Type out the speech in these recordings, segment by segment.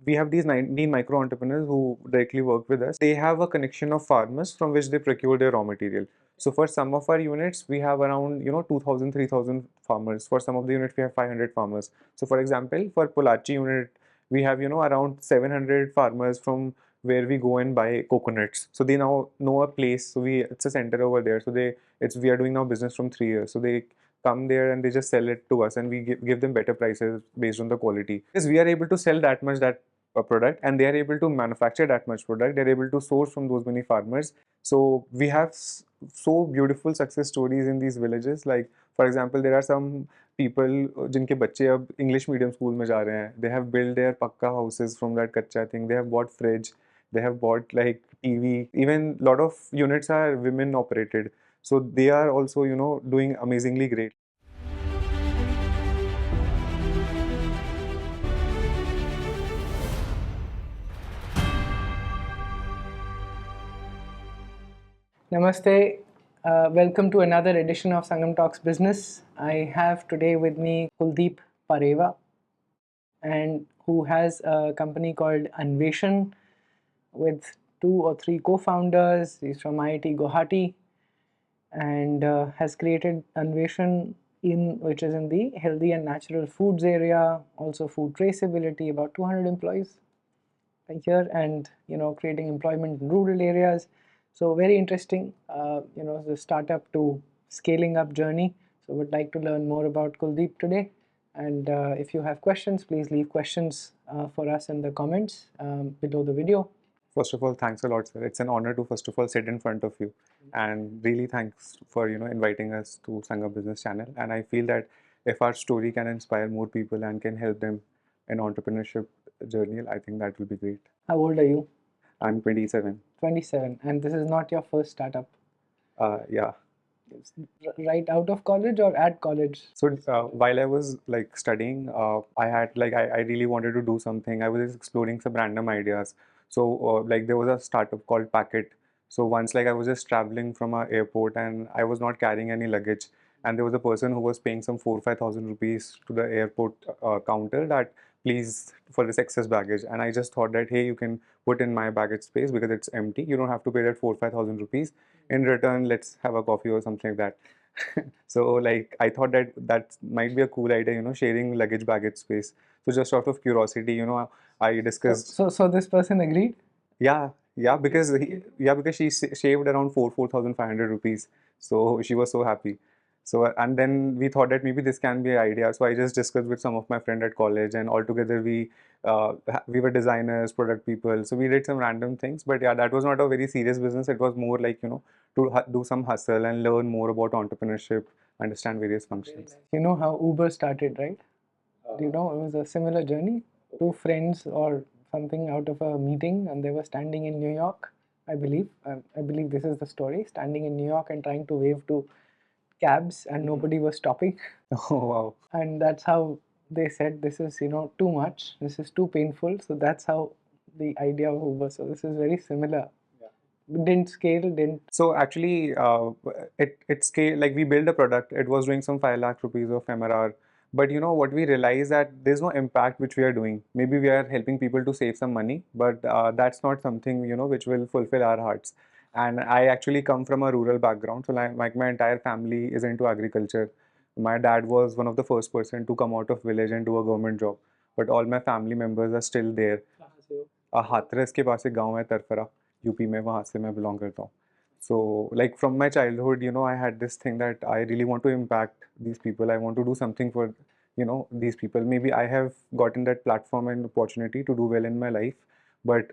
we have these 19 micro entrepreneurs who directly work with us. They have a connection of farmers from which they procure their raw material. So for some of our units, we have around 2,000, 3,000 farmers. For some of the units, we have 500 farmers. So for example, for Polachi unit, we have around 700 farmers from where we go and buy coconuts. So they now know a place. So it's a center over there. So we are doing now business from 3 years. So they come there and they just sell it to us, and we give them better prices based on the quality. Because we are able to sell that much that product, and they are able to manufacture that much product. They're able to source from those many farmers. So we have so beautiful success stories in these villages. Like for example, there are some people जिनके बच्चे अब English medium school में जा रहे हैं. They have built their pakka houses from that कच्चा thing. They have bought fridge. They have bought like TV. Even lot of units are women operated. So they are also doing amazingly great. Namaste. Welcome to another edition of Sangam Talks Business. I have today with me Kuldeep Parewa, and who has a company called Anveshan with 2 or 3 co-founders. He's from IIT Guwahati and has created Anveshan which is in the healthy and natural foods area, also food traceability, about 200 employees here, and creating employment in rural areas. So very interesting, the startup to scaling up journey. So would like to learn more about Kuldeep today. And if you have questions, please leave questions for us in the comments below the video. First of all, thanks a lot, sir. It's an honor to first of all sit in front of you, and really thanks for inviting us to Sangam Business Channel. And I feel that if our story can inspire more people and can help them in entrepreneurship journey, I think that will be great. How old are you? I'm 27. 27, and this is not your first startup? Yeah. Right out of college or at college? So while I was like studying, I had I really wanted to do something. I was just exploring some random ideas. So like there was a startup called Packet. So once I was just traveling from a airport and I was not carrying any luggage, and there was a person who was paying some 4,000 or 5,000 rupees to the airport counter that please for this excess baggage. And I just thought that hey, you can put in my baggage space because it's empty. You don't have to pay that 4,000 or 5,000 rupees. In return, let's have a coffee or something like that. So like I thought that might be a cool idea, sharing baggage space. So just out of curiosity, I discussed. So this person agreed? Yeah, because she shaved around 4,500 rupees. So she was so happy. So and then we thought that maybe this can be an idea. So I just discussed with some of my friends at college, and altogether we were designers, product people. So we did some random things. But yeah, that was not a very serious business. It was more like to do some hustle and learn more about entrepreneurship, understand various functions. You know how Uber started, right? Do you know it was a similar journey? 2 friends or something out of a meeting, and they were standing in New York, I believe. I believe this is the story. Standing in New York and trying to wave to cabs, and nobody was stopping. Oh wow! And that's how they said this is too much. This is too painful. So that's how the idea of Uber. So this is very similar. Didn't scale, didn't. So actually, it scaled. Like we built a product. It was doing some 5 lakh rupees of MRR. But what we realized that there's no impact which we are doing. Maybe we are helping people to save some money, but that's not something which will fulfill our hearts. And I actually come from a rural background, so like my entire family is into agriculture. My dad was one of the first person to come out of village and do a government job, but all my family members are still there. Hathras के पास एक गांव है तरफरा UP में, वहाँ से मैं belong करता हूँ. So like from my childhood, I had this thing that I really want to impact these people. I want to do something for these people. Maybe I have gotten that platform and opportunity to do well in my life, but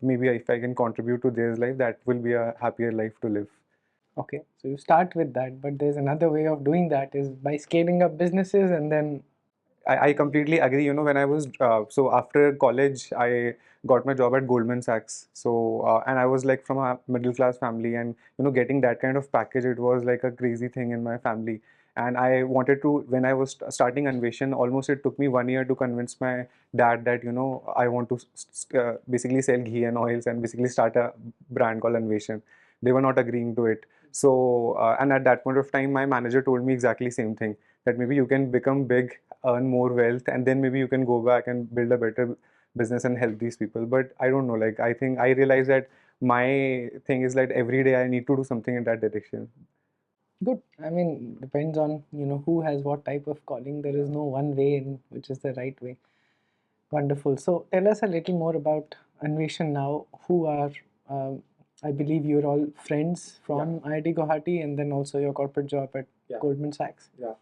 maybe if I can contribute to their life, that will be a happier life to live. Okay, so you start with that, but there's another way of doing that is by scaling up businesses, and then I completely agree. When I was so after college, I got my job at Goldman Sachs. So and I was like from a middle class family, and getting that kind of package, it was like a crazy thing in my family. And I wanted to, when I was starting Anveshan, almost it took me 1 year to convince my dad that I want to basically sell ghee and oils and basically start a brand called Anveshan. They were not agreeing to it. So and at that point of time, my manager told me exactly same thing, that maybe you can become big, earn more wealth, and then maybe you can go back and build a better business and help these people. But I don't know, like I think I realize that my thing is like every day I need to do something in that direction. Good. I mean, depends on, who has what type of calling. There is no one way in which is the right way. Wonderful. So tell us a little more about Anveshan now. Who are, I believe you're all friends from IIT Guwahati, and then also your corporate job at Goldman Sachs. Yeah.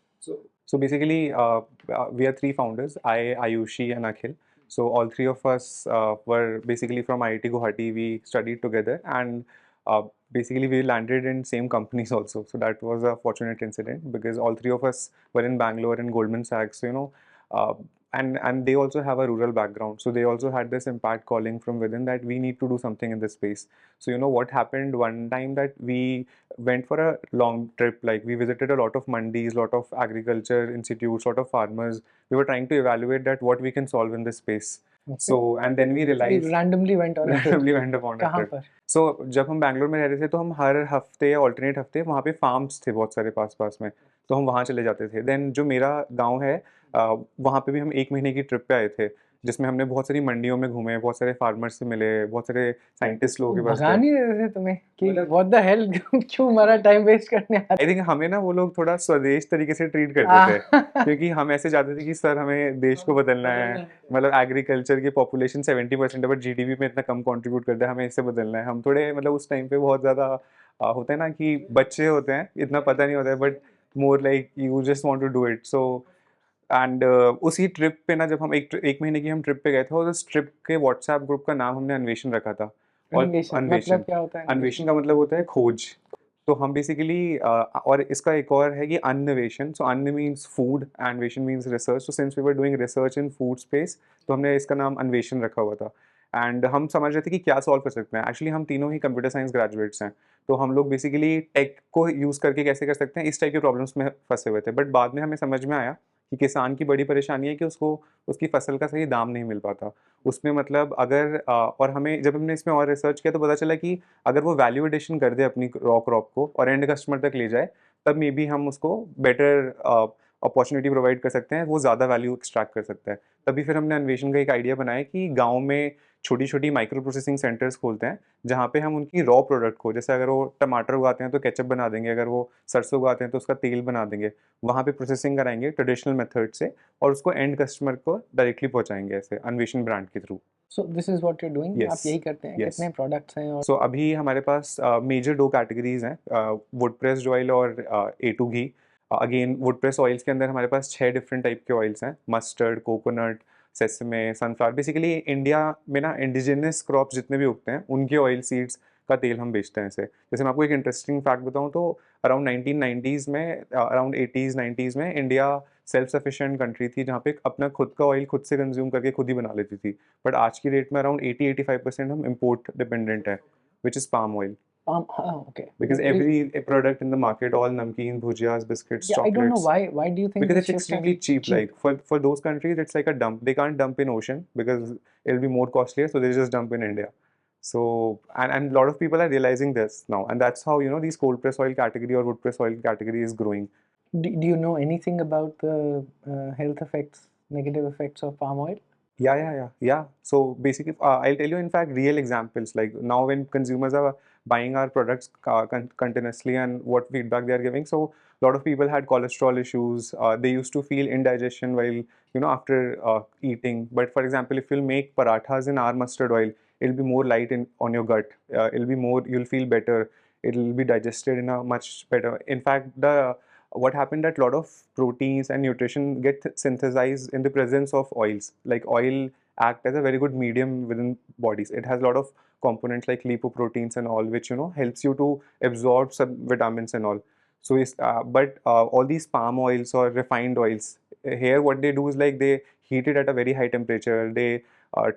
So basically, we are three founders, I, Ayushi, and Akhil. So all three of us were basically from IIT Guwahati. We studied together, and basically we landed in same companies also. So that was a fortunate incident because all three of us were in Bangalore and Goldman Sachs. Uh, and they also have a rural background, so they also had this impact calling from within that we need to do something in this space. So what happened one time that we went for a long trip. Like we visited a lot of mandis, lot of agriculture institutes, lot of farmers. We were trying to evaluate that what we can solve in this space. Okay. So and then we So you realized randomly went on a trip. randomly went upon a कहाँ trip. पर? So जब हम बैंगलोर में रह रहे थे तो हम हर हफ्ते या ऑल्टरनेट हफ्ते वहाँ पे फार्म्स थे बहुत सारे पास पास में, तो हम वहाँ चले जाते थे. देन जो मेरा गांव है वहाँ पे भी हम 1 महीने की ट्रिप पे आए थे, जिसमें हमने बहुत सारी मंडियों में घूमे, बहुत सारे फार्मर्स से मिले, बहुत सारे साइंटिस्ट लोगों के पास भगा गए. नहीं रहे थे तुम्हें कि व्हाट द हेल क्यों हमारा टाइम वेस्ट करने आ आई थिंक हमें ना वो लोग थोड़ा स्वदेश तरीके से ट्रीट करते थे, क्योंकि हम ऐसे जाते थे कि सर हमें देश को बदलना है, मतलब एग्रीकल्चर की पॉपुलेशन 70% है बट जीडीपी में इतना कम कंट्रीब्यूट करता है, हमें इससे बदलना है. हम थोड़े मतलब उस टाइम पे बहुत ज़्यादा होता है ना कि बच्चे होते हैं, इतना पता नहीं होता है, but more like you just want to do it. So and उसी ट्रिप पे ना जब हम एक महीने की हम ट्रिप पे गए थे, और उस ट्रिप के व्हाट्सएप ग्रुप का नाम हमने अन्वेषण रखा था. और अन्वेषण मतलब क्या होता है? अन्वेषण का मतलब होता है खोज. तो हम बेसिकली और इसका एक और है कि अन्वेषण. सो अन्न मीन्स फूड, अन्वेषण means research. So since we were doing research in food space, तो हमने इसका नाम अन्वेषण रखा हुआ था. एंड हम समझ रहे थे कि क्या सॉल्व कर सकते हैं. एक्चुअली हम तीनों ही कंप्यूटर साइंस ग्रेजुएट्स हैं, तो हम लोग बेसिकली टेक को यूज़ करके कैसे कर सकते हैं, इस टाइप के प्रॉब्लम्स में फंसे हुए थे. बट बाद में हमें समझ में आया कि किसान की बड़ी परेशानी है कि उसको उसकी फसल का सही दाम नहीं मिल पाता. उसमें मतलब अगर और हमें जब हमने इसमें और रिसर्च किया तो पता चला कि अगर वो वैल्यू एडिशन कर दे अपनी रॉ क्रॉप को और एंड कस्टमर तक ले जाए, तब मे बी हम उसको बेटर अपॉर्चुनिटी प्रोवाइड कर सकते हैं, वो ज़्यादा वैल्यू एक्सट्रैक्ट कर सकता है. तभी फिर हमने अन्वेषण का एक आइडिया बनाया कि गाँव में छोटी छोटी माइक्रो प्रोसेसिंग सेंटर्स खोलते हैं, जहाँ पे हम उनकी रॉ प्रोडक्ट को, जैसे अगर वो टमाटर उगाते हैं तो केचप बना देंगे, अगर वो सरसों उगाते हैं तो उसका तेल बना देंगे, वहाँ पे प्रोसेसिंग कराएंगे ट्रेडिशनल मेथड से, और उसको एंड कस्टमर को डायरेक्टली पहुँचाएंगे ऐसे अन्वेषण ब्रांड के through. So this is what you doing. आप यही करते हैं? yes. कितने प्रोडक्ट्स हैं? और सो अभी हमारे पास मेजर 2 कैटेगरीज हैं, वुड प्रेस्ड ऑयल और A2 ghee. Again would press oils के अंदर हमारे पास 6 डिफरेंट टाइप के ऑयल्स हैं, mustard, coconut, sesame, sunflower. Basically India में ना इंडिजिनस क्रॉप्स जितने भी उगते हैं उनके ऑयल सीड्स का तेल हम बेचते हैं ऐसे. जैसे मैं आपको एक इंटरेस्टिंग फैक्ट बताऊं तो अराउंड 1990s में, अराउंड 80s 90s में इंडिया सेल्फ सफिशिएंट कंट्री थी, जहाँ पे अपना खुद का ऑयल खुद से कंज्यूम करके खुद ही बना लेती थी. बट आज की डेट में अराउंड 80-85% हम इम्पोर्ट डिपेंडेंट है, which is palm oil. okay. Because every product in the market, all namkeen, bhujiyas, biscuits, Yeah, I chocolates. don't know why do you think Because this it's shift has- extremely cheap. Like for those countries, it's like a dump. They can't dump in ocean because it'll be more costlier, so they just dump in India. So and a lot of people are realizing this now, and that's how these cold press oil category or wood press oil category is growing. do you know anything about the health effects, negative effects of palm oil? Yeah. So basically, I'll tell you in fact real examples. Like now, when consumers are buying our products continuously, and what feedback they are giving. So a lot of people had cholesterol issues. They used to feel indigestion while after eating. But for example, if you'll make parathas in our mustard oil, it'll be more light on your gut. You'll feel better. It'll be digested in a much better. In fact, what happened that a lot of proteins and nutrition get synthesized in the presence of oils. Like oil act as a very good medium within bodies. It has a lot of components like lipoproteins and all, which helps you to absorb some vitamins and all. So but all these palm oils or refined oils, here what they do is like they heat it at a very high temperature. They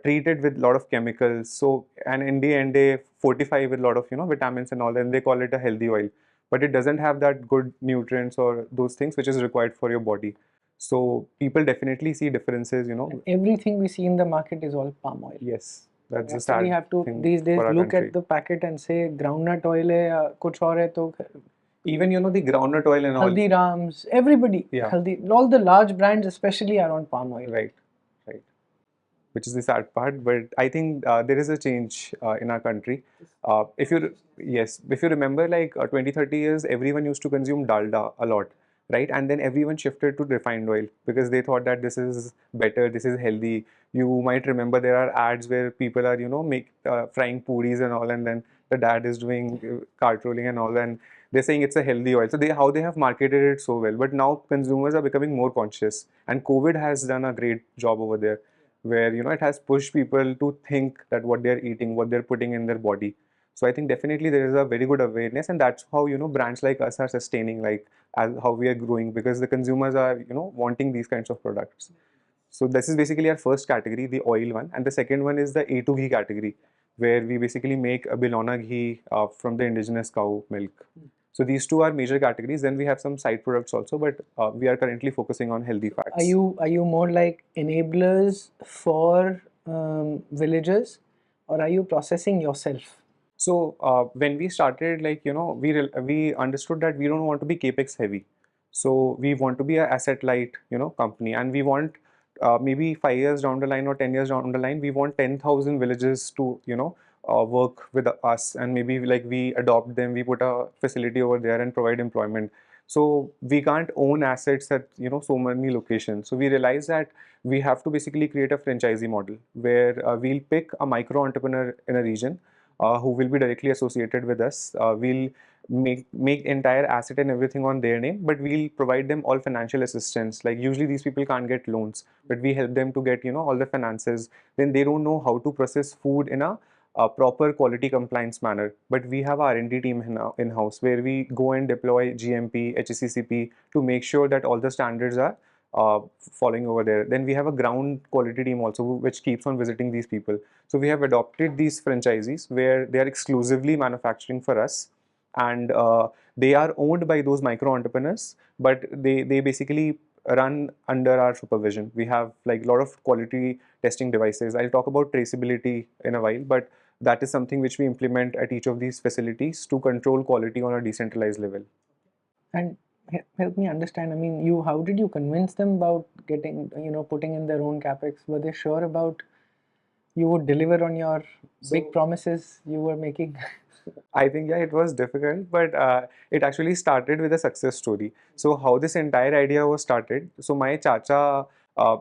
treat it with a lot of chemicals. So and in the end they fortify with a lot of vitamins and all, and they call it a healthy oil, but it doesn't have that good nutrients or those things which is required for your body. So people definitely see differences. Everything we see in the market is all palm oil. Yes, that's the Actually sad have to thing these days for our look country. at the packet and say groundnut oil है या कुछ और है तो Even the groundnut oil and all. Haldiram's, everybody, Yeah. all the large brands especially are on palm oil. Right. which is the sad part. But I think there is a change in our country. If you yes, if you remember, like 20, 30 years, everyone used to consume dalda a lot, right? And then everyone shifted to refined oil because they thought that this is better, this is healthy. You might remember there are ads where people are, make frying puris and all, and then the dad is doing cart rolling and all, and they're saying it's a healthy oil. So how they have marketed it so well. But now consumers are becoming more conscious, and COVID has done a great job over there, where it has pushed people to think that what they're eating, what they're putting in their body. So I think definitely there is a very good awareness, and that's how brands like us are sustaining, like as how we are growing, because the consumers are wanting these kinds of products. So this is basically our first category, the oil one, and the second one is the A2 ghee category, where we basically make a bilona ghee from the indigenous cow milk. So these two are major categories. Then we have some side products also, but we are currently focusing on healthy Are fats. you more like enablers for villagers, or are you processing yourself? So when we started, like we understood that we don't want to be capex heavy. So we want to be a asset light, company, and we want maybe 5 years down the line or 10 years down the line, we want 10,000 villages to work with us, and maybe like we adopt them, we put a facility over there and provide employment. So we can't own assets at so many locations. So we realized that we have to basically create a franchisee model where we'll pick a micro entrepreneur in a region who will be directly associated with us. We'll make entire asset and everything on their name, but we'll provide them all financial assistance. Like usually these people can't get loans, but we help them to get all the finances. Then they don't know how to process food in a proper quality compliance manner. But we have our R&D team in-house where we go and deploy GMP, HACCP to make sure that all the standards are following over there. Then we have a ground quality team also, which keeps on visiting these people. So we have adopted these franchisees where they are exclusively manufacturing for us, and they are owned by those micro entrepreneurs, but they basically run under our supervision. We have like a lot of quality testing devices. I'll talk about traceability in a while, but that is something which we implement at each of these facilities to control quality on a decentralized level. And help me understand. I mean, you how did you convince them about getting putting in their own capex? Were they sure about you would deliver on your big promises you were making? I think yeah, it was difficult, but it actually started with a success story. So how this entire idea was started. So my chacha,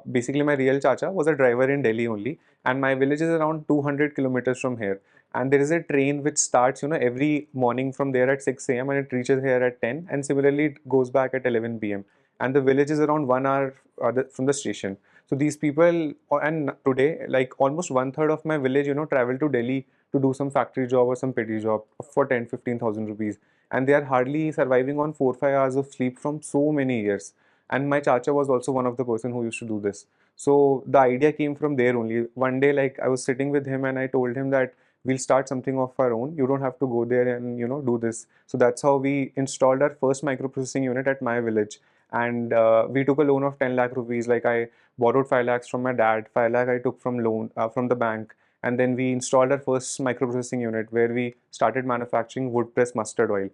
basically my real chacha, was a driver in Delhi only, and my village is around 200 kilometers from here. And there is a train which starts, every morning from there at 6 a.m. and it reaches here at 10, and similarly it goes back at 11 p.m. And the village is around 1 hour from the station. So these people, and today, like almost one third of my village, travel to Delhi to do some factory job or some petty job for 10, 15,000 rupees. And they are hardly surviving on 4, 5 hours of sleep from so many years. And my chacha was also one of the person who used to do this. So the idea came from there only. One day, like I was sitting with him and I told him that we'll start something of our own. You don't have to go there and do this. So that's how we installed our first microprocessing unit at my village. And we took a loan of 10 lakh rupees. Like I borrowed 5 lakhs from my dad, 5 lakh I took from loan from the bank, and then we installed our first microprocessing unit where we started manufacturing wood press mustard oil.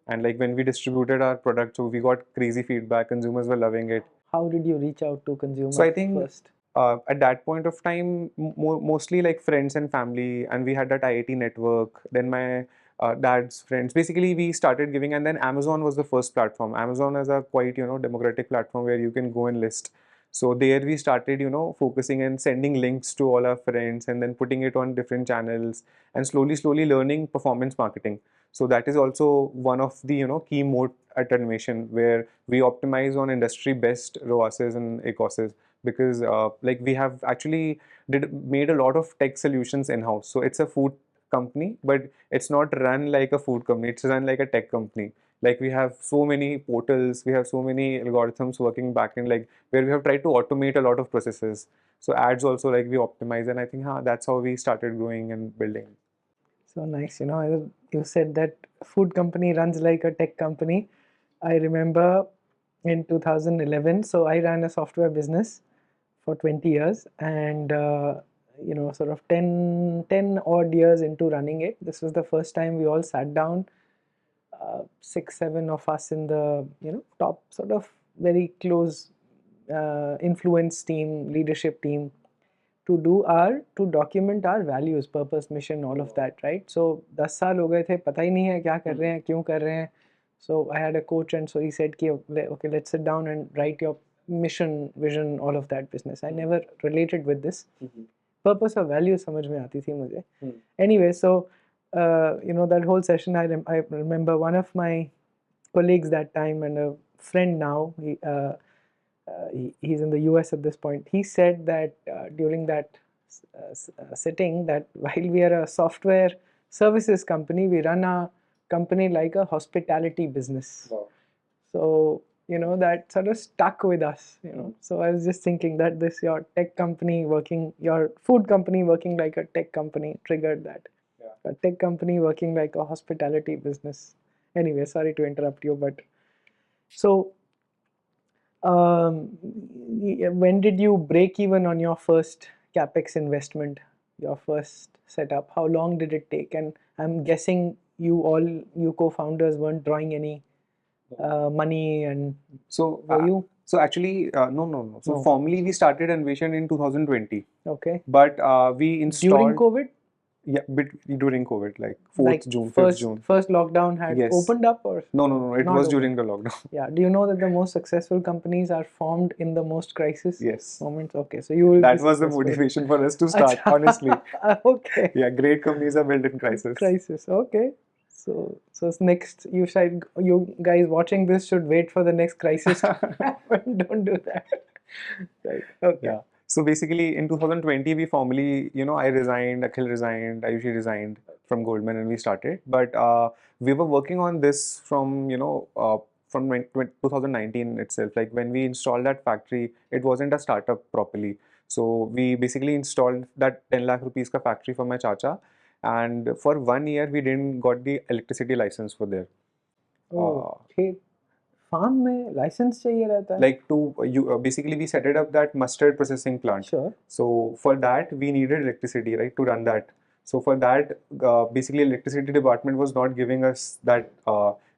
And like when we distributed our product, so we got crazy feedback, consumers were loving it. How did you reach out to So consumers I think first? at that point of time, mostly like friends and family, and we had that IIT network. Then my dad's friends. Basically, we started giving, and then Amazon was the first platform. Amazon is a quite democratic platform where you can go and list. So there we started focusing and sending links to all our friends, and then putting it on different channels, and slowly learning performance marketing. So that is also one of the key mode at Anveshan, where we optimize on industry best ROASes and ACOSes, because like we have actually made a lot of tech solutions in house. So it's a food company, but it's not run like a food company, it's run like a tech company. Like we have so many portals, we have so many algorithms working back in, like where we have tried to automate a lot of processes. So ads also, like we optimize, and I think that's how we started growing and building. So nice. You said that food company runs like a tech company. I remember in 2011, so I ran a software business for 20 years, and sort of 10 odd years into running it, this was the first time we all sat down, 6, 7 of us in the top sort of very close influence team, leadership team. to document our values, purpose, mission, all of that, right? So 10 साल हो गए थे, पता ही नहीं है क्या कर रहे हैं, क्यों कर रहे हैं. So I had a coach, and so he said कि okay, let's sit down and write your mission, vision, all of that business. I never related with this. Purpose or value समझ में आती थी मुझे. Anyway, so that whole session, I remember one of my colleagues that time and a friend now, he's in the US at this point. He said that during that sitting, that while we are a software services company, we run a company like a hospitality business. Wow. So that sort of stuck with us. So I was just thinking that your tech company working, your food company working like a tech company triggered that. A tech company working like a hospitality business. Anyway, sorry to interrupt you, but so when did you break even on your first capex investment, your first setup? How long did it take? And I'm guessing you co-founders weren't drawing any money, and So were you? So actually, no. So No. formally we started Anveshan in 2020, Okay. but we installed During COVID? Yeah, during COVID, like 4th Like June, 5th first June. first lockdown had Yes. opened up, or No, it not was open? during the lockdown. Yeah. Do you know that the most successful companies are formed in the most crisis Yes. moments? Okay, so you will That be was the successful. motivation for us to start, honestly. Okay. Yeah, great companies are built in crisis. Crisis. Okay. So next, you guys watching this should wait for the next crisis to happen. Don't do that. Right. Okay. Yeah. So basically, in 2020, we formally, I resigned, Akhil resigned, Ayushi resigned from Goldman, and we started. But we were working on this from, from 2019 itself. Like when we installed that factory, it wasn't a startup properly. So we basically installed that 10 lakh rupees ka factory for my chacha. And for 1 year, we didn't got the electricity license for there. Okay. Farm में license चाहिए रहता है? Like basically we set it up that mustard processing plant. Sure. So for that we needed electricity, right, to run that. So for that, basically electricity department was not giving us that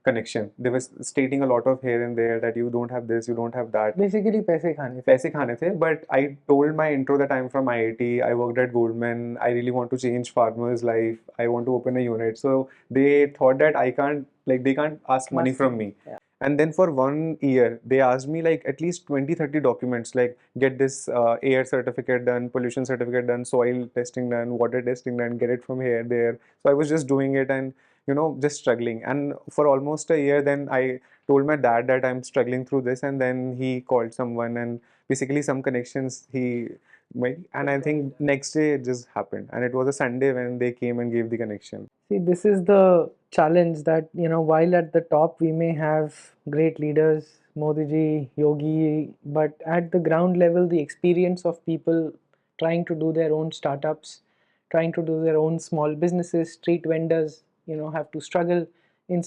connection. They were stating a lot of here and there that you don't have this, you don't have that. Basically पैसे खाने थे. पैसे खाने थे, but I told my intro that I'm from IIT, I worked at Goldman, I really want to change farmers' life, I want to open a unit. So they thought that they can't ask money from me. Yeah. And then for 1 year, they asked me like at least 20-30 documents, like get this air certificate done, pollution certificate done, soil testing done, water testing done, get it from here, there. So I was just doing it and, just struggling. And for almost a year, then I told my dad that I'm struggling through this. And then he called someone and basically some connections he made. And I think next day it just happened. And it was a Sunday when they came and gave the connection. See, this is the challenge that, while at the top we may have great leaders, Modi ji, Yogi, but at the ground level, the experience of people trying to do their own startups, trying to do their own small businesses, street vendors, have to struggle in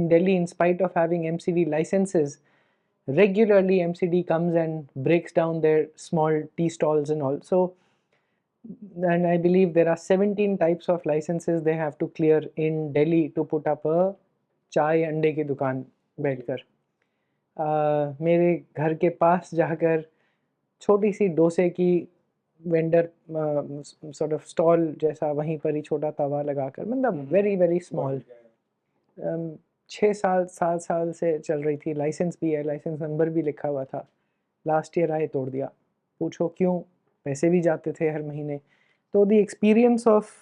Delhi, in spite of having MCD licenses. Regularly, MCD comes and breaks down their small tea stalls and all. So, and I believe there are 17 types of licenses they have to clear in Delhi to put up a चाय अंडे की दुकान बैठकर. मेरे घर के पास जाकर छोटी सी डोसे की वेंडर सॉर्ट ऑफ स्टॉल जैसा वहीं पर ही छोटा तवा लगाकर, मतलब वेरी वेरी स्मॉल. 7 साल से चल रही थी. लाइसेंस भी है, लाइसेंस नंबर भी लिखा हुआ था. लास्ट ईयर आए, तोड़ दिया. पूछो क्यों? पैसे भी जाते थे हर महीने. तो the experience of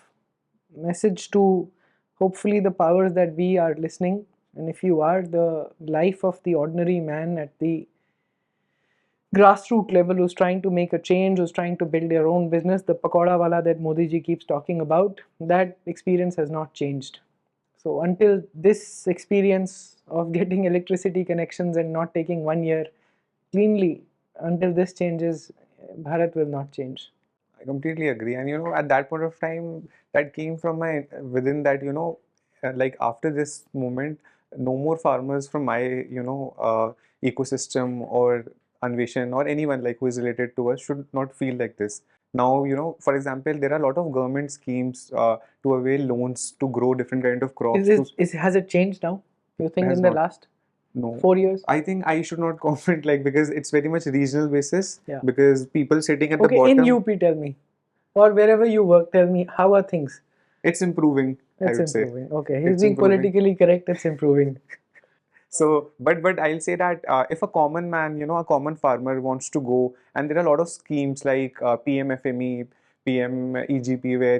message to hopefully the powers that be are listening, and if you are, the life of the ordinary man at the grassroots level who's trying to make a change, who's trying to build their own business, the pakoda wala that Modi ji keeps talking about, that experience has not changed. So until this experience of getting electricity connections and not taking 1 year cleanly, until this changes, Bharat will not change. I completely agree. And at that point of time, that came from within that, like after this moment, no more farmers from my, ecosystem or Anveshan or anyone like who is related to us should not feel like this. Now, for example, there are a lot of government schemes to avail loans to grow different kind of crops. Has it changed now, you think, Has in the not. last? No. 4 years? I think I should not comment like because it's very much regional basis. Yeah. Because people sitting at the Okay, in bottom, UP, tell me, or wherever you work, tell me, how are things? it's improving. I It's would say improving. Okay, he's it's being improving. politically correct. It's improving. So, but I'll say that if a common man, a common farmer wants to go, and there are a lot of schemes like PMFME, PMEGP, where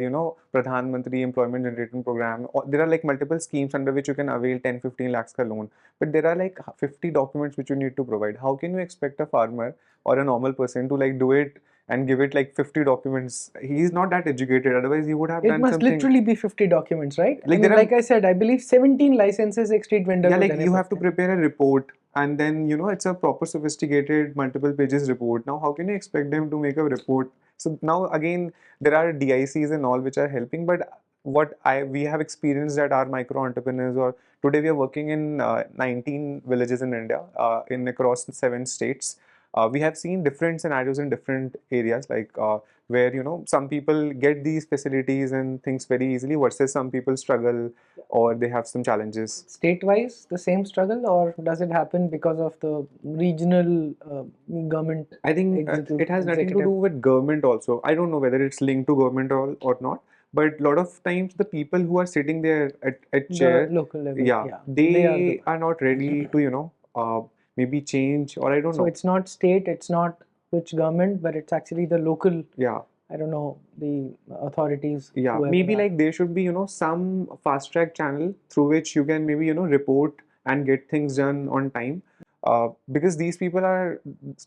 Pradhan Mantri Employment Generating Program. There are like multiple schemes under which you can avail 10, 15 lakhs ka loan. But there are like 50 documents which you need to provide. How can you expect a farmer or a normal person to like do it and give it like 50 documents? He's not that educated. Otherwise, he would have It done must something. literally be 50 documents, right? I Like mean, there are, like I said, I believe 17 licenses एक street vendor yeah, को like देने you have पड़ते to हैं. prepare a report, and then it's a proper sophisticated multiple pages report. Now how can you expect them to make a report? So now again there are DICs and all which are helping, but what I we have experienced that our micro entrepreneurs, or today we are working in 19 villages in India, in across 7 states. We have seen different scenarios in different areas, like where some people get these facilities and things very easily versus some people struggle or they have some challenges. State-wise, the same struggle, or does it happen because of the regional government I think it has nothing to do executive? with government also. I don't know whether it's linked to government or not, but a lot of times the people who are sitting there at The chair, local level, yeah, yeah, they are the. they are not ready to, maybe change, or I don't So know. it's not state, it's not which government, but it's actually the local. Yeah. I don't know, the authorities, Yeah, whoever maybe are. like there should be, some fast track channel through which you can maybe, report and get things done on time. Because these people are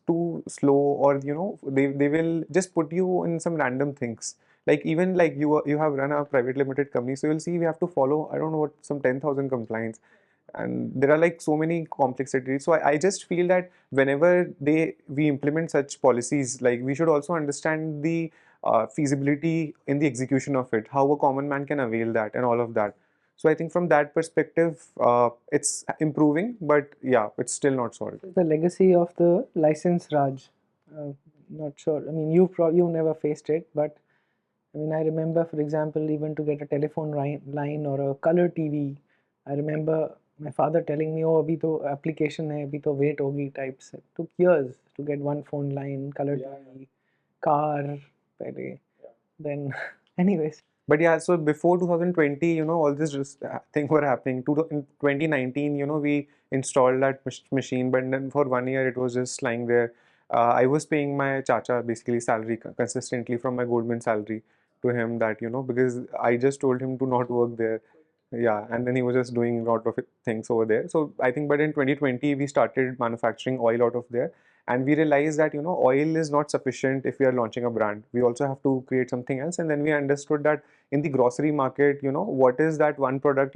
too slow, or they will just put you in some random things. Like even like you have run a private limited company, so you'll see we have to follow, I don't know what, some 10,000 compliance, and there are like so many complexities. So I just feel that whenever we implement such policies, like we should also understand the feasibility in the execution of it, how a common man can avail that and all of that. So I think from that perspective, it's improving, but yeah, it's still not solved. The legacy of the license Raj. Not sure. I mean, you never faced it, but I mean, I remember, for example, even to get a telephone line or a color TV, I remember my father telling me, "Oh, अभी तो application है, अभी तो wait होगी" types. It took years to get one phone line, color TV, car, पहले. Then, anyways. But yeah, so before 2020, all this just thing were happening. In 2019, we installed that machine, but then for 1 year it was just lying there. I was paying my chacha basically salary consistently from my Goldman salary to him, that because I just told him to not work there. Yeah, and then he was just doing a lot of things over there. So I think, but in 2020 we started manufacturing oil out of there, and we realized that oil is not sufficient if we are launching a brand. We also have to create something else, and then we understood that in the grocery market, what is that one product,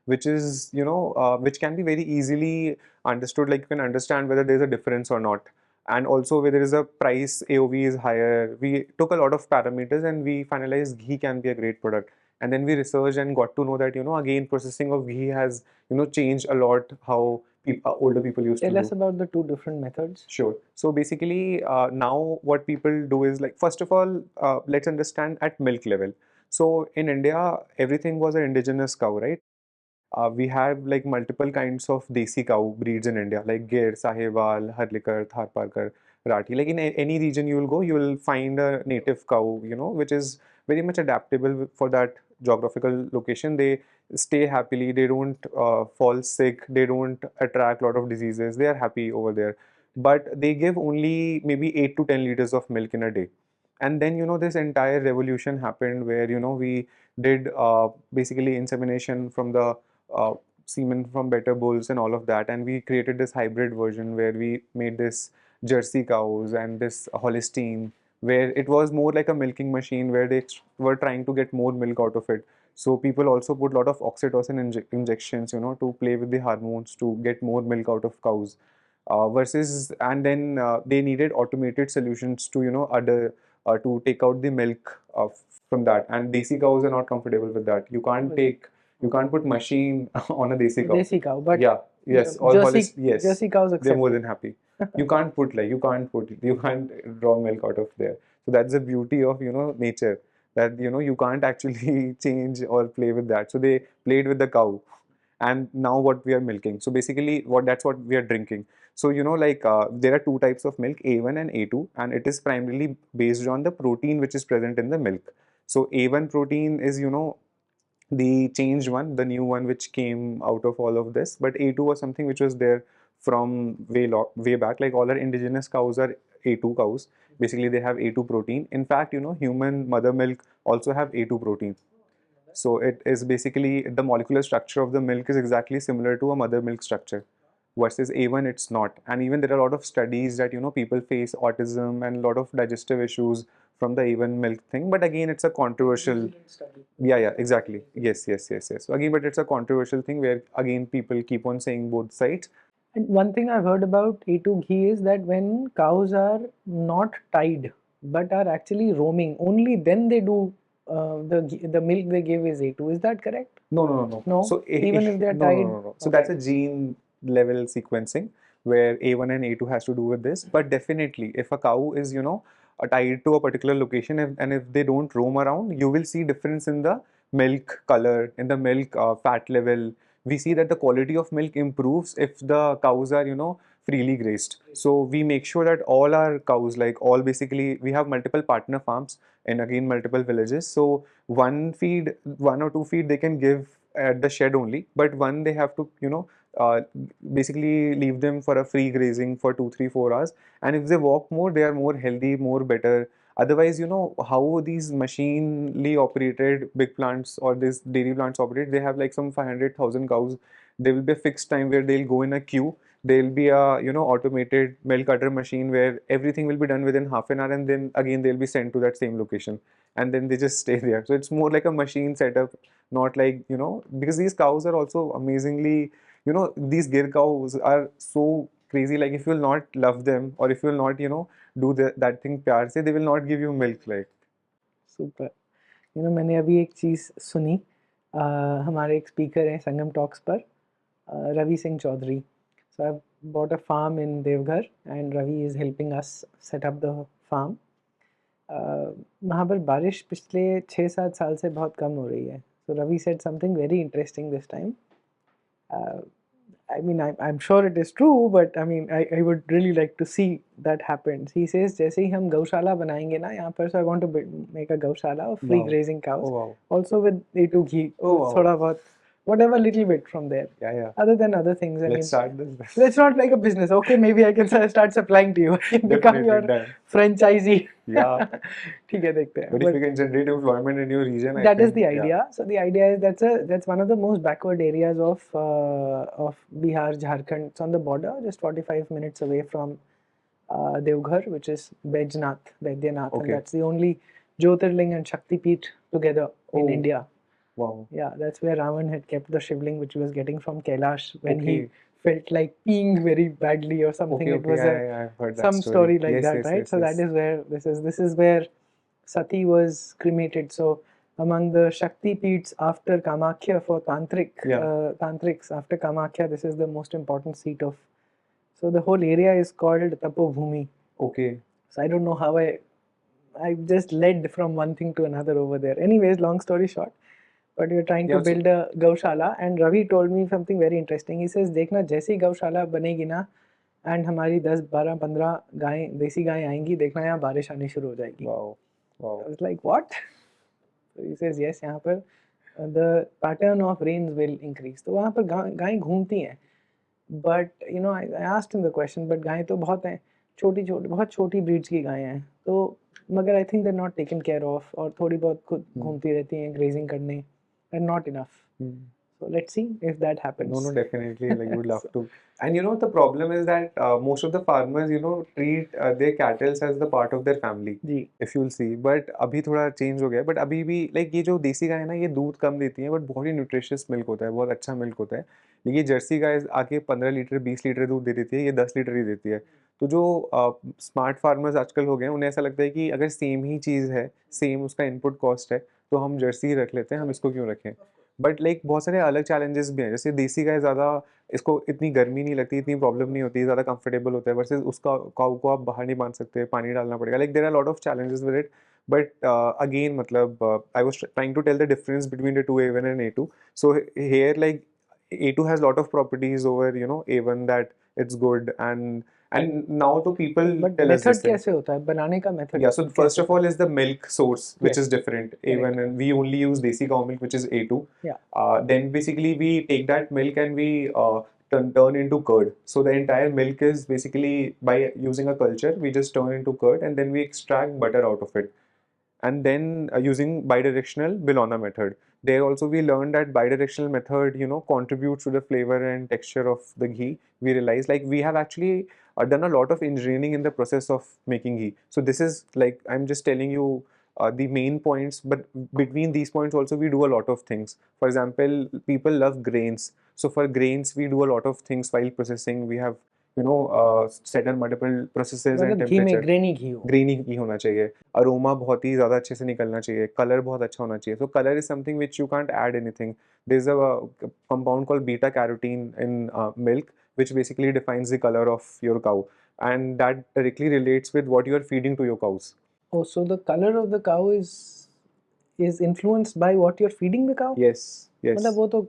which is which can be very easily understood. Like you can understand whether there's a difference or not, and also whether is a price AOV is higher. We took a lot of parameters and we finalized ghee can be a great product. And then we researched and got to know that again processing of ghee has changed a lot how older people used to Tell us do. about the two different methods. Sure. So basically, now what people do is like, first of all, let's understand at milk level. So in India, everything was an indigenous cow, right? We have like multiple kinds of desi cow breeds in India, like Gir, Sahewal, Harlikar, Tharparkar, Rathi. Like in any region you will go, you will find a native cow, which is very much adaptable for that geographical location. They stay happily, they don't fall sick, they don't attract a lot of diseases. They are happy over there. But they give only maybe 8 to 10 liters of milk in a day. And then, this entire revolution happened where, we did basically insemination from the uh, semen from better bulls and all of that, and we created this hybrid version where we made this Jersey cows and this Holstein, where it was more like a milking machine where they were trying to get more milk out of it. So people also put a lot of oxytocin injections, to play with the hormones to get more milk out of cows. Versus, and then they needed automated solutions to other to take out the milk from that. And desi cows are not comfortable with that. You can't put machine on a desi cow. Desi cow, but Yeah, yes, or yes, Jersey cows they're more accepted. than happy. You can't draw milk out of there. So that's the beauty of nature, that you can't actually change or play with that. So they played with the cow, and now what we are milking. So basically, that's what we are drinking. So there are two types of milk, A1 and A2, and it is primarily based on the protein which is present in the milk. So A1 protein is the changed one, the new one which came out of all of this. But A2 was something which was there from way back. Like all our indigenous cows are A2 cows. Basically, they have A2 protein. In fact, human mother milk also have A2 protein. So it is basically the molecular structure of the milk is exactly similar to a mother milk structure. Versus A1, it's not. And even there are a lot of studies that people face autism and a lot of digestive issues from the A1 milk thing. But again, it's a controversial. Yeah, yeah, exactly. Yes, yes, yes, yes. So again, but it's a controversial thing where again people keep on saying both sides. And one thing I've heard about A2 ghee is that when cows are not tied but are actually roaming, only then they do the milk they give is A2. Is that correct? No, no, no, no. No, So even if they are no, no, tied. no, no. So that's a gene level sequencing where A1 and A2 has to do with this. But definitely, if a cow is tied to a particular location, and if they don't roam around, you will see difference in the milk color, in the milk fat level. We see that the quality of milk improves if the cows are freely grazed. So we make sure that all our cows, like all basically, we have multiple partner farms and again multiple villages. So one or two feed they can give at the shed only, but one they have to basically leave them for a free grazing for 2 3 4 hours. And if they walk more, they are more healthy, more better. Otherwise, how these machinely operated big plants or these dairy plants operate, they have like some 500,000 cows. There will be a fixed time where they'll go in a queue. There'll be a automated milk cutter machine where everything will be done within half an hour, and then again they'll be sent to that same location, and then they just stay there. So it's more like a machine setup, not like because these cows are also amazingly, these gir cows are so crazy. Like if you will not love them, or if you will not do that thing प्यार से, they will not give you milk. Like super मैंने अभी एक चीज़ सुनी हमारे एक speaker हैं संगम talks पर रवि सिंह चौधरी सो आई bought a farm in Devghar and Ravi is helping us set up the farm. वहाँ पर बारिश पिछले 6-7 साल से बहुत कम हो रही है. So Ravi said something very interesting this time. I mean, I'm sure it is true, but I mean, I would really like to see that happen. He says, जैसे ही हम गौशाला बनाएंगे ना यहाँ पर, so I want to make a गौशाला of free Wow. grazing cows, Oh wow. also with A2 ghee, Oh wow. थोड़ा बहुत, whatever little bit from there. Yeah, yeah. Other than other things, I mean, Let's start this. let's not make a business. Okay, maybe I can start supplying to you. I can become Definitely your done. franchisee. Yeah. ठीक है देखते हैं. But if we can generate employment in your region, I That is think, the yeah. idea. So the idea is that's one of the most backward areas of Bihar, Jharkhand. It's on the border, just 45 minutes away from Devghar, which is Baidyanath, and Okay. that's the only Jyotirling and Shakti Peeth together in Oh. India. Wow. Yeah, that's where Ravan had kept the shivling which he was getting from Kailash when he Okay. felt like peeing very badly or something. Okay, It was yeah, I've heard that some story like Yes, that, yes, right? yes, So yes. that is where this is where Sati was cremated. So among the Shakti Peeths after Kamakhya for tantrics after Kamakhya, this is the most important seat of. So the whole area is called Tapobhumi. Okay. So I don't know how I just led from one thing to another over there. Anyways, long story short, but we're trying to Yeah, so- build a gaushala, and Ravi told me something very interesting. He says, देखना जैसी गौशाला बनेगी ना, and हमारी 10, 12, 15 गायें देसी गायें आएंगी, देखना यहाँ बारिश आनी शुरू हो जाएगी. Wow. Wow. I was like, what? So he says, yes, यहाँ पर the pattern of rains will increase. तो वहाँ पर गायें घूमती हैं. But I asked him the question, but गायें तो बहुत हैं, बहुत छोटी breeds की गायें हैं. तो मगर I think they're not taken care of, और थोड़ी बहुत खुद घूमती रहती हैं grazing करने, and not enough. So let's see if that happens. No, definitely. Like, would love to. And the problem is that most of the farmers, treat their cattle as the part of their family. Ji. If you'll see. But अभी थोड़ा change हो गया. But अभी भी like ये जो देसी गाय है ना, ये दूध कम देती है, but बहुत ही nutritious milk होता है, बहुत अच्छा milk होता है. ये जर्सी गाय आके 15 लीटर 20 लीटर दूध दे देती है, ये 10 लीटर ही देती है. तो जो स्मार्ट फार्मर्स आजकल हो गए हैं, उन्हें ऐसा लगता है कि अगर सेम ही चीज़ है, सेम उसका इनपुट कॉस्ट है, तो हम जर्सी ही रख लेते हैं, हम इसको क्यों रखें. बट लाइक बहुत सारे अलग चैलेंजेस भी हैं. जैसे देसी गाय ज़्यादा, इसको इतनी गर्मी नहीं लगती, इतनी प्रॉब्लम नहीं होती, ज़्यादा कंफर्टेबल होता है. वर्सेस उसका काऊ को आप बाहर नहीं बांध सकते, पानी डालना पड़ेगा. Like there are lot of challenges with it. But again मतलब I was trying to tell the difference between the two A1 and A2. So here like A2 has a lot of properties over, A1, that it's good, and now the people But tell us this method thing. कैसे होता है बनाने का method? Yeah, so first of all is the milk source, which Yes. is different, A1, and we only use desi cow milk, which is A2. Yeah. Then basically we take that milk and we turn into curd. So the entire milk is basically, by using a culture, we just turn into curd and then we extract butter out of it. And then using bidirectional bilona method. There also we learned that bidirectional method, contributes to the flavor and texture of the ghee. We realized like we have actually done a lot of engineering in the process of making ghee. So this is like, I'm just telling you the main points, but between these points also we do a lot of things. For example, people love grains. So for grains, we do a lot of things while processing. We have set on multiple processes and मतलब घी में temperature. grainy घी हो. Granny घी होना चाहिए, aroma बहुत ही ज़्यादा अच्छे से निकलना चाहिए, कलर बहुत अच्छा होना चाहिए. So color is something which you can't add anything. There's a compound called beta carotene in milk, which basically defines the color of your cow, and that directly relates with what you are feeding to your cows. Oh, so the color of the cow is influenced by what you're feeding the cow? Yes, yes. मतलब वो तो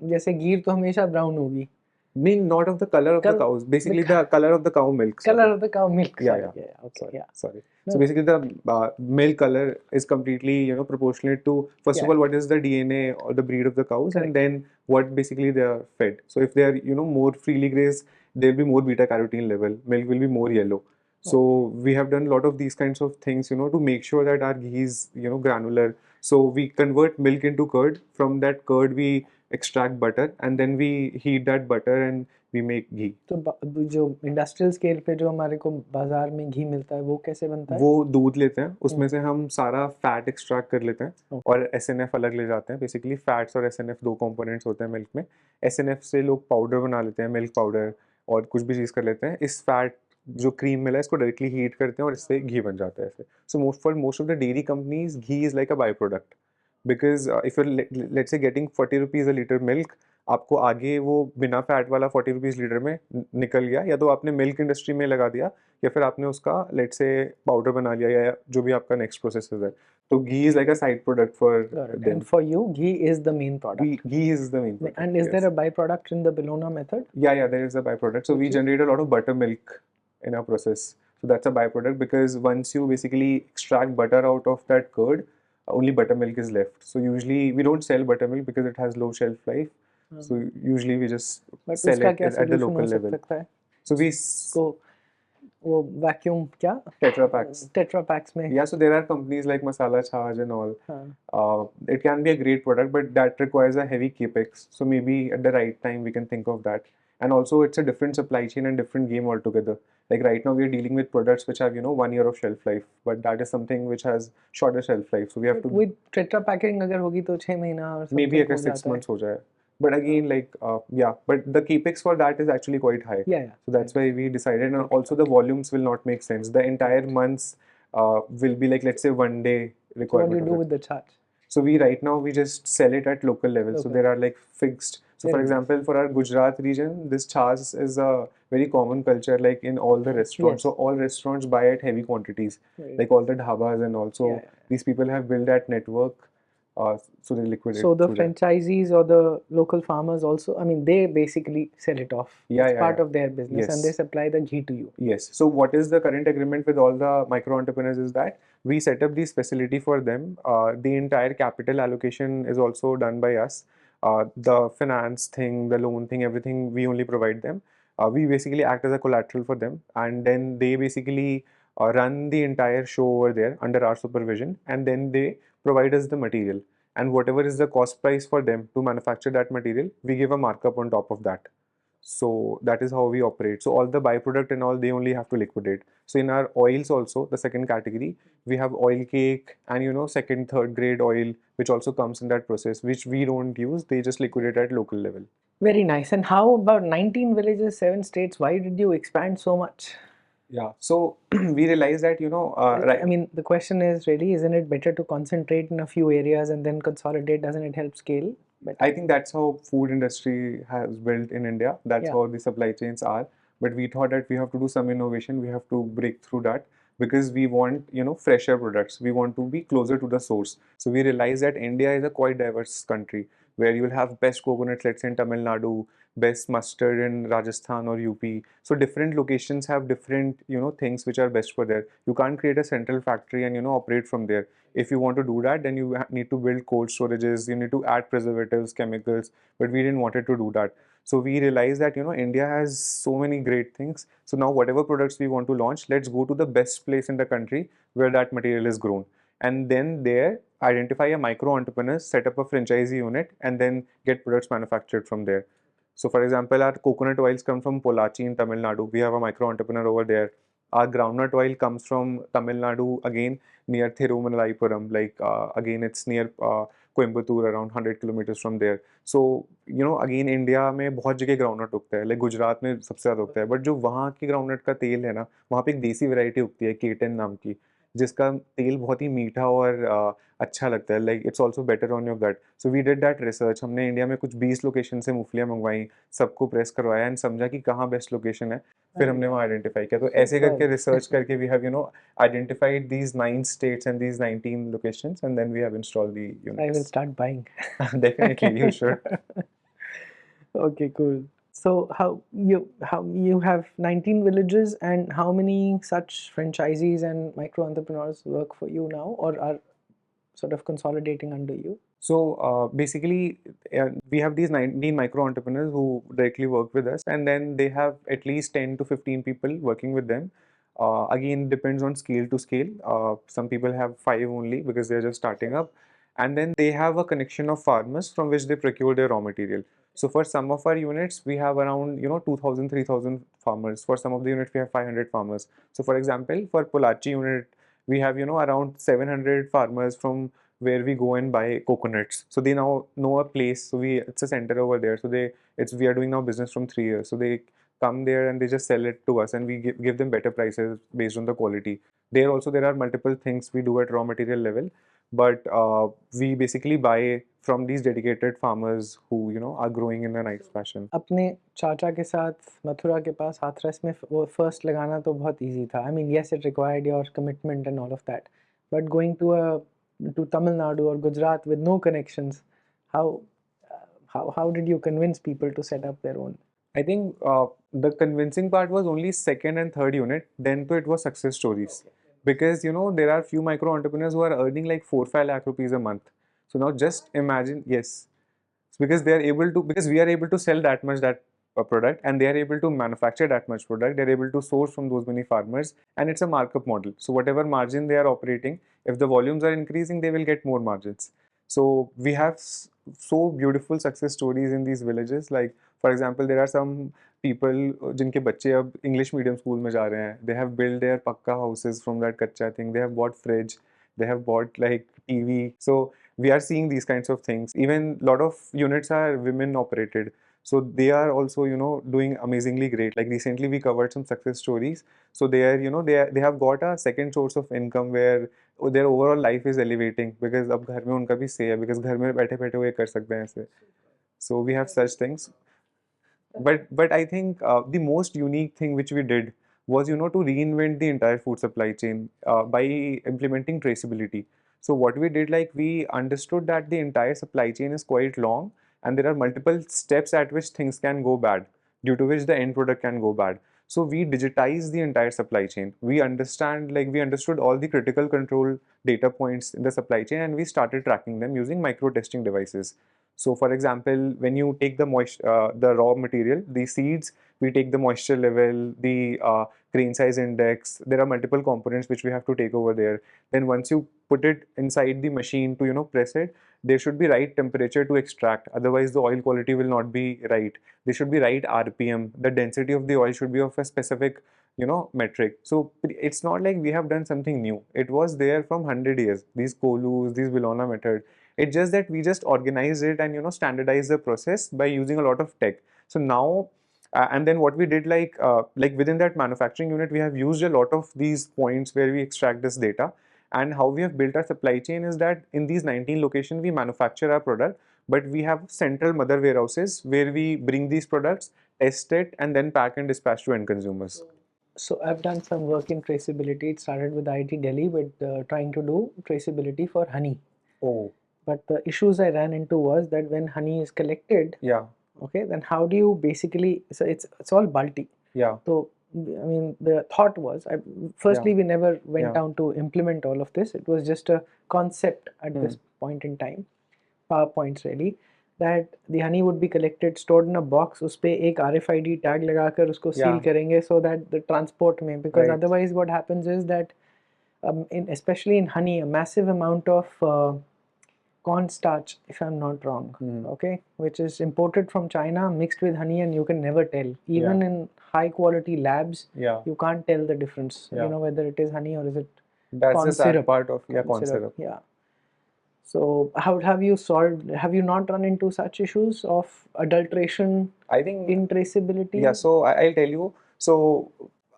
जैसे गीर तो हमेशा brown होगी. Mean not of the color of the cows, basically the color of the cow milk. Color of the cow milk. Yeah, sorry. yeah. Okay, Sorry, yeah. sorry. No. So basically the milk color is completely, proportionate to, first of Yeah. all, what is the DNA or the breed of the cows, Correct. and then what basically they are fed. So if they are, more freely grazed, there'll be more beta carotene level. Milk will be more yellow. So we have done a lot of these kinds of things, to make sure that our ghee is, granular. So we convert milk into curd. From that curd, we extract butter, and then we heat that butter and we make ghee. तो जो industrial scale पे जो हमारे को बाजार में घी मिलता है वो कैसे बनता है? वो दूध लेते हैं, उसमें से हम सारा फैट एक्सट्रैक्ट कर लेते हैं और एसएनएफ अलग ले जाते हैं. बेसिकली फैट्स और एसएनएफ दो कंपोनेंट्स होते हैं मिल्क में. एसएनएफ से लोग पाउडर बना लेते हैं, मिल्क पाउडर, और कुछ भी चीज़ कर लेते हैं. इस फैट जो क्रीम मिला है इसको डायरेक्टली हीट करते हैं और इससे घी बन जाता है ऐसे. So for most of the dairy companies ghee is like a by product, because if you let's say getting 40 rupees a litre milk, आपको आगे वो बिना फैट वाला 40 रुपीज़ लीटर में निकल गया, या तो आपने मिल्क इंडस्ट्री में लगा दिया या फिर आपने उसका लेट्स से पाउडर बना लिया, या जो भी आपका नेक्स्ट प्रोसेस है. तो ghee is like a side product for them. And for you, ghee is the main product. Ghee is the main product. And is there a byproduct in the bilona method? Yeah, there is a byproduct. So we generate a lot of buttermilk in our process. So that's a byproduct, because once you basically extract butter out of that curd, only buttermilk is left. So usually we don't sell buttermilk because it has low shelf life. So usually we just sell it at the local level. So we वो vacuum क्या? Tetra packs. Tetra packs में. Yeah, so there are companies like Masala Charge and all. It can be a great product, but that requires a heavy capex. So maybe at the right time we can think of that. And also it's a different supply chain and different game altogether. Like right now we are dealing with products which have 1 year of shelf life, but that is something which has shorter shelf life. So we have to. With Tetra packing अगर होगी तो 6 महीना और maybe अगर 6 months हो जाए. But again, like, but the capex for that is actually quite high. Yeah. So that's why we decided, and also the volumes will not make sense. The entire months will be like, let's say, 1 day requirement. So what do you do with the charge? So right now we just sell it at local level. So there are like fixed. So for example, for our Gujarat region, this charge is a very common culture, like in all the restaurants. So all restaurants buy at heavy quantities, like all the dhabas and all. So these people have built that network. So they liquidate. So the franchisees or the local farmers also, I mean, they basically sell it off. It's part of their business, and they supply the ghee to you. Yes. So what is the current agreement with all the micro entrepreneurs is that we set up this facility for them. The entire capital allocation is also done by us. The finance thing, the loan thing, everything we only provide them. We basically act as a collateral for them, and then they basically run the entire show over there under our supervision, and then they provide us the material, and whatever is the cost price for them to manufacture that material, we give a markup on top of that. So that is how we operate. So all the byproduct and all, they only have to liquidate. So in our oils also, the second category, we have oil cake and second, third grade oil, which also comes in that process, which we don't use. They just liquidate at local level. Very nice. And how about 19 villages, 7 states? Why did you expand so much? Yeah, so we realized that, right. I mean, the question is really, isn't it better to concentrate in a few areas and then consolidate? Doesn't it help scale? But I think that's how food industry has built in India. That's how the supply chains are. But we thought that we have to do some innovation. We have to break through that, because we want, fresher products. We want to be closer to the source. So we realized that India is a quite diverse country. where you'll have best coconuts, let's say in Tamil Nadu, best mustard in Rajasthan or UP. So different locations have different, things which are best for there. You can't create a central factory and, operate from there. If you want to do that, then you need to build cold storages, you need to add preservatives, chemicals, but we didn't wanted to do that. So we realized that, India has so many great things. So now whatever products we want to launch, let's go to the best place in the country where that material is grown. And then there, identify a micro entrepreneur, set up a franchisee unit, and then get products manufactured from there. So for example, our coconut oils come from Pollachi in Tamil Nadu. We have a micro entrepreneur over there. Our groundnut oil comes from Tamil Nadu, again near Thiruvananthapuram. Like again, it's near Coimbatore, around 100 kilometers from there. So again India में बहुत जगह groundnut उगता है, like Gujarat में सबसे ज़्यादा उगता है, बट जो वहाँ की ग्राउंडनट का तेल है ना, वहाँ पे एक देसी वैरायटी उगती है केटन नाम की, जिसका तेल बहुत ही मीठा और अच्छा लगता है, like it's also better on your gut. So we did that research. हमने इंडिया में कुछ 20 लोकेशन से मूंगफलियाँ मंगवाई, सबको प्रेस करवाया एंड समझा कि कहाँ बेस्ट लोकेशन है, फिर हमने वहाँ आइडेंटिफाई किया. तो ऐसे करके रिसर्च करके we have identified these 9 states and these 19 locations, and then we have installed the units. I will start buying. Definitely, you should. Okay, cool. So how you have 19 villages, and how many such franchisees and micro entrepreneurs work for you now, or are sort of consolidating under you? So basically, we have these 19 micro entrepreneurs who directly work with us, and then they have at least 10 to 15 people working with them. Again, depends on scale to scale. Some people have 5 only because they're just starting up, and then they have a connection of farmers from which they procure their raw material. So for some of our units, we have around 2,000, 3,000 farmers. For some of the units, we have 500 farmers. So for example, for Pollachi unit, we have around 700 farmers from where we go and buy coconuts. So they now know a place. So it's a center over there. So we are doing now business from 3 years. So they come there and they just sell it to us, and we give them better prices based on the quality. There are multiple things we do at raw material level, but we basically buy from these dedicated farmers who are growing in a nice fashion. अपने चाचा के साथ मथुरा के पास हाथरस में वो first लगाना तो बहुत इजी था. I mean, yes, it required your commitment and all of that, but going to Tamil Nadu or Gujarat with no connections, how did you convince people to set up their own? I think the convincing part was only second and third unit. Then to it was success stories, because there are few micro entrepreneurs who are earning like 4-5 lakh rupees a month. So now just imagine, yes, because we are able to sell that much that product, and they are able to manufacture that much product. They're able to source from those many farmers, and it's a markup model. So whatever margin they are operating, if the volumes are increasing, they will get more margins. So we have so beautiful success stories in these villages. Like for example, there are some people जिनके बच्चे अब English medium school में जा रहे हैं. They have built their pakka houses from that कच्चा thing. They have bought fridge. They have bought like TV. So we are seeing these kinds of things. Even a lot of units are women operated. So they are also, doing amazingly great. Like recently we covered some success stories. So they are, they have got a second source of income where their overall life is elevating, because अब घर में उनका भी say है, because घर में बैठे बैठे वो ये कर सकते हैं ऐसे. So we have such things. But I think the most unique thing which we did was to reinvent the entire food supply chain by implementing traceability. So what we did, like we understood that the entire supply chain is quite long, and there are multiple steps at which things can go bad, due to which the end product can go bad. So we digitized the entire supply chain. We understood all the critical control data points in the supply chain, and we started tracking them using micro testing devices. So for example, when you take the raw material, the seeds, we take the moisture level, the grain size index. There are multiple components which we have to take over there. Then once you put it inside the machine to press it, there should be right temperature to extract. Otherwise, the oil quality will not be right. There should be right RPM. The density of the oil should be of a specific metric. So it's not like we have done something new. It was there from 100 years. These kolus, these bilona method. It's just that we just organize it and standardize the process by using a lot of tech. So now, and then what we did, like within that manufacturing unit, we have used a lot of these points where we extract this data. And how we have built our supply chain is that in these 19 locations, we manufacture our product, but we have central mother warehouses where we bring these products, test it, and then pack and dispatch to end consumers. So I've done some work in traceability. It started with IIT Delhi with trying to do traceability for honey. Oh. But the issues I ran into was that when honey is collected, Yeah. okay, then how do you basically, so it's all bulky. Yeah. So I mean, the thought was, firstly, we never went down to implement all of this. It was just a concept at this point in time, PowerPoints really, that the honey would be collected, stored in a box, उस पे एक RFID tag लगाकर उसको seal करेंगे so that the transport में, because otherwise what happens is that especially in honey, a massive amount of cornstarch, if I'm not wrong, okay, which is imported from China, mixed with honey, and you can never tell. Even in high quality labs, you can't tell the difference. You know, whether it is honey or is it That's the sad syrup. part of corn syrup. Yeah. So how have you solved? Have you not run into such issues of adulteration? I think in traceability. Yeah, so I'll tell you. So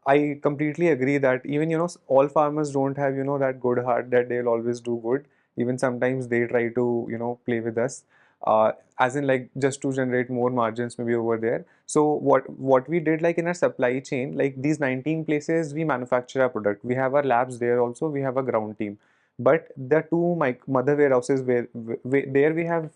I completely agree that even all farmers don't have that good heart that they'll always do good. Even sometimes they try to play with us, as in like just to generate more margins maybe over there. So what we did, like in our supply chain, like these 19 places we manufacture our product. We have our labs there also. We have a ground team. But the two mother warehouses where there we have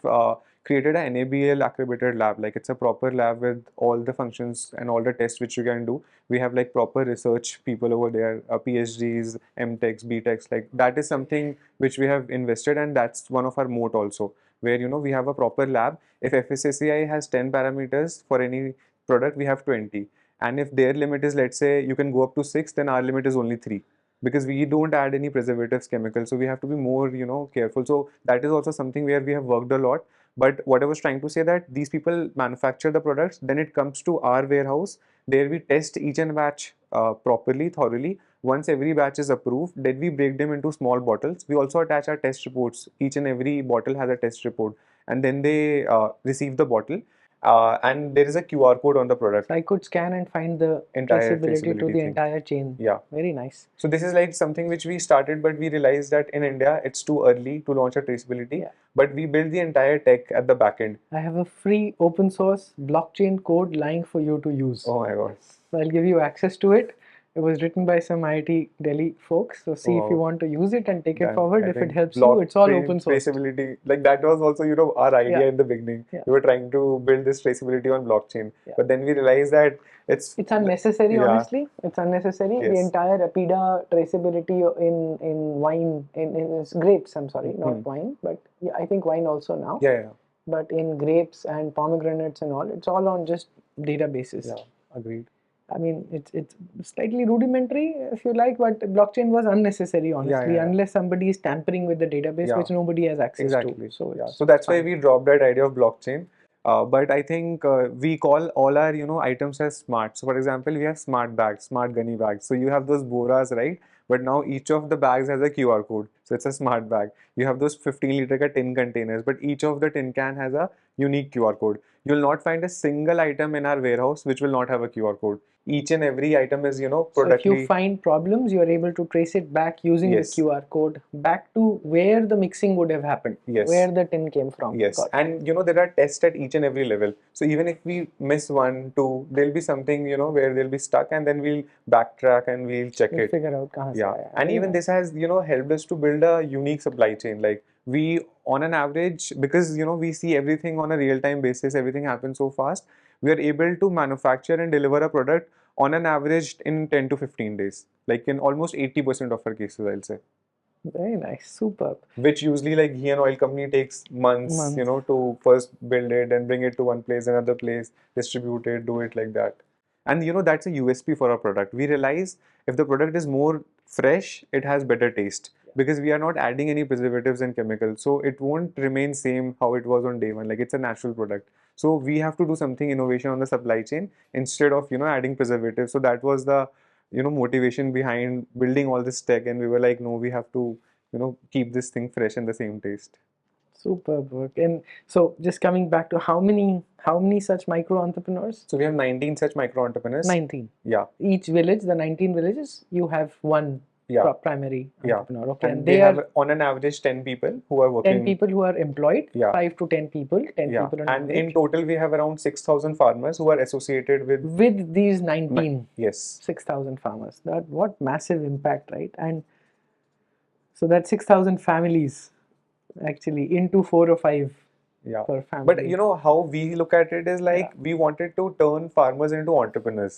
created an NABL accredited lab. Like it's a proper lab with all the functions and all the tests which you can do. We have like proper research people over there, PhDs, MTechs, BTechs. Like that is something which we have invested, and that's one of our moat also. Where we have a proper lab. If FSSAI has 10 parameters for any product, we have 20. And if their limit is, let's say, you can go up to 6, then our limit is only 3, because we don't add any preservatives, chemicals, so we have to be more careful. So that is also something where we have worked a lot. But what I was trying to say, that these people manufacture the products, then it comes to our warehouse. There we test each and batch properly, thoroughly. Once every batch is approved, then we break them into small bottles. We also attach our test reports. Each and every bottle has a test report, and then they receive the bottle, and there is a QR code on the product. So I could scan and find the Entire traceability to the thing. entire chain. Yeah. Very nice. So this is like something which we started, but we realized that in India it's too early to launch a traceability. Yeah. But we built the entire tech at the back end. I have a free open source blockchain code lying for you to use. Oh my god. So I'll give you access to it. It was written by some IIT Delhi folks. So see if you want to use it and take it forward. If it helps you, it's all open source. Traceability, like that was also our idea in the beginning. We were trying to build this traceability on blockchain, but then we realized that it's unnecessary. Honestly, it's unnecessary. Yes. The entire Apida traceability in wine, in grapes. I'm sorry, not wine, but I think wine also now. Yeah. But in grapes and pomegranates and all, it's all on just databases. Yeah, agreed. I mean, it's slightly rudimentary, if you like, but blockchain was unnecessary, honestly, unless somebody is tampering with the database, which nobody has access to. So that's why we dropped that idea of blockchain. But I think we call all our items as smart. So for example, we have smart bags, smart gunny bags. So you have those boras, right? But now each of the bags has a QR code. So it's a smart bag. You have those 15-liter tin containers, but each of the tin can has a unique QR code. You will not find a single item in our warehouse which will not have a QR code. Each and every item is, So if you find problems, you are able to trace it back using the QR code back to where the mixing would have happened, where the tin came from. Yes, and there are tests at each and every level. So even if we miss 1, 2, there'll be something where they'll be stuck, and then we'll backtrack and we'll check it. Figure out kahan se aaya. And even this has helped us to build a unique supply chain. Like we, on an average, because we see everything on a real-time basis, everything happens so fast. We are able to manufacture and deliver a product on an average in 10 to 15 days, like in almost 80% of our cases, I'll say. Very nice, superb. Which usually like ghee and oil company takes months, to first build it and bring it to one place, another place, distribute it, do it like that. And that's a USP for our product. We realize if the product is more fresh, it has better taste, because we are not adding any preservatives and chemicals. So it won't remain same how it was on day one. Like it's a natural product. So we have to do something innovation on the supply chain instead of adding preservatives. So that was the motivation behind building all this tech, and we were like, no, we have to keep this thing fresh and the same taste. Superb work. And so just coming back to how many such micro entrepreneurs? So we have 19 such micro entrepreneurs. 19. Yeah. Each village, the 19 villages, you have one primary entrepreneur. Okay. And they have on an average 10 people who are working. 10 people who are employed. 5 to 10 people. 10 people on and average. In total we have around 6,000 farmers who are associated with these 19. Yes. 6,000 farmers. What massive impact, right? And so that's 6,000 families. actually into 4 or 5 Yeah. per But family. you know how we look at it is like we wanted to turn farmers into entrepreneurs.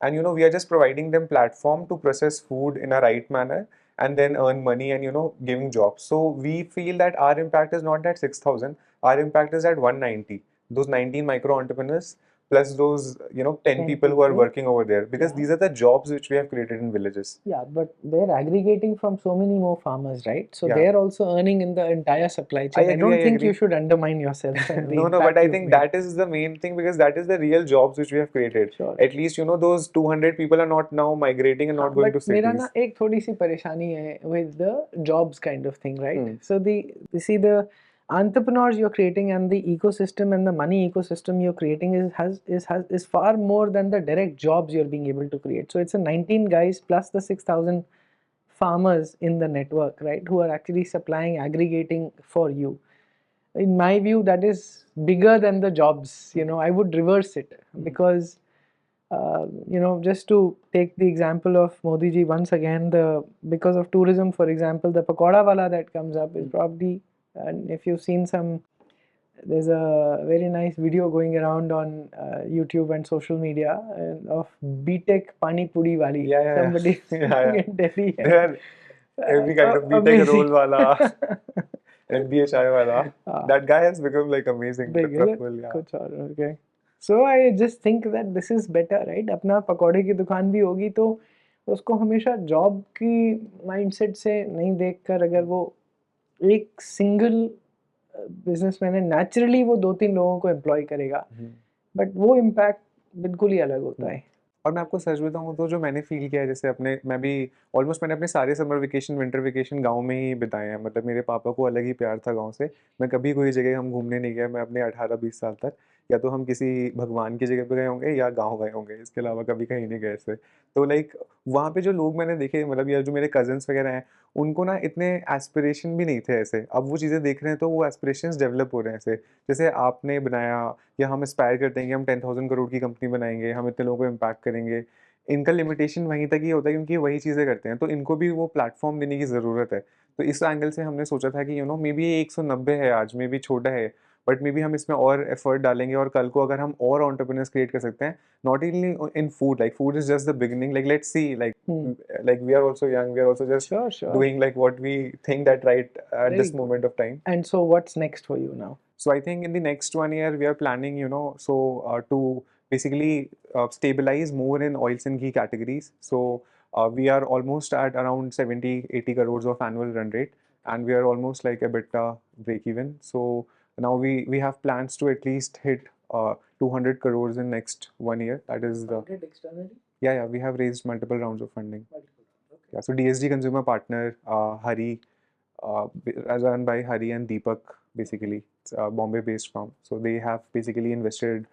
And you know, we are just providing them platform to process food in a right manner and then earn money and you know, giving jobs. So we feel that our impact is not at 6,000, our impact is at 190. Those 19 micro entrepreneurs plus those, you know, 10 10 people who are people. working over there because Yeah. these are the jobs which we have created in villages. Yeah, but they're aggregating from so many more farmers, right? So Yeah. they're also earning in the entire supply chain. I agree, don't I think you agree. should undermine yourself and the No, no, but impact I you've think made. that is the main thing because that is the real jobs which we have created. Sure. At least, you know, those 200 people are not now migrating and not going to But मेरा cities. ना एक थोड़ी सी परेशानी है with the jobs kind of thing, right? So you see the entrepreneurs you're creating and the ecosystem and the money ecosystem you're creating is far more than the direct jobs you're being able to create. So it's a 19 guys plus the 6,000 farmers in the network, right, who are actually supplying, aggregating for you. In my view, that is bigger than the jobs. You know, I would reverse it because you know, just to take the example of Modi ji once again, the because of tourism, for example, the pakoda wala that comes up is probably, and if you've seen some, there's a very nice video going around on YouTube and social media of B.Tech Pani Puri Wali. Somebody in Delhi. There are every kind of B.Tech role wala, MBA chai wala. That guy has become like amazing. Big, is it? Profitable, yeah. कुछ और, okay. So I just think that this is better, right? अपना पकौड़े की दुकान भी होगी तो उसको हमेशा जॉब की माइंडसेट से नहीं देखकर अगर वो एक सिंगल बिजनेसमैन है नेचुरली वो 2-3 लोगों को एम्प्लॉय करेगा बट वो इम्पैक्ट बिल्कुल ही अलग होता है. और मैं आपको सच बताऊँ तो जो मैंने फील किया है जैसे अपने मैं भी ऑलमोस्ट मैंने अपने सारे समर वेकेशन विंटर वेकेशन गांव में ही बिताए हैं मतलब मेरे पापा को अलग ही प्यार था गांव से. मैं कभी कोई जगह हम घूमने नहीं गए मैं अपने 18-20 साल तक या तो हम किसी भगवान की जगह पे गए होंगे या गांव गए होंगे इसके अलावा कभी कहीं नहीं गए ऐसे. तो लाइक वहाँ पे जो लोग मैंने देखे मतलब या जो मेरे कजन्स वगैरह हैं उनको ना इतने एस्पिरेशन भी नहीं थे ऐसे. अब वो चीज़ें देख रहे हैं तो वो एस्पिरेशंस डेवलप हो रहे हैं ऐसे जैसे आपने बनाया या हम एस्पायर करते हैं कि हम 10,000 करोड़ की कंपनी बनाएंगे हम इतने लोगों को इम्पैक्ट करेंगे. इनका लिमिटेशन वहीं तक ही होता है क्योंकि वही चीज़ें करते हैं तो इनको भी वो प्लेटफॉर्म देने की ज़रूरत है. तो इस एंगल से हमने सोचा था कि यू नो मे बी 190 है आज मे बी छोटा है बट मे बी हम इसमें और एफर्ट डालेंगे और कल को अगर हम और एंटरप्रेन्योर्स क्रिएट कर सकते हैं not only in food like food is just the beginning like let's see like we are also young we are also just Sure. doing like what we think that right at Very this good. moment of time. And so what's next for you now? So I think in the next 1 year we are planning, you know, so to basically stabilize more in oils and ghee categories. So we are almost at around 70-80 crores of annual run rate, and we are almost like EBITDA break even. So now we have plans to at least hit 200 crores in next 1 year. That is the Externally? yeah we have raised multiple rounds of funding. Yeah, so DSG consumer partner Hari as run by Hari and Deepak, basically. It's a Bombay-based firm. So they have basically invested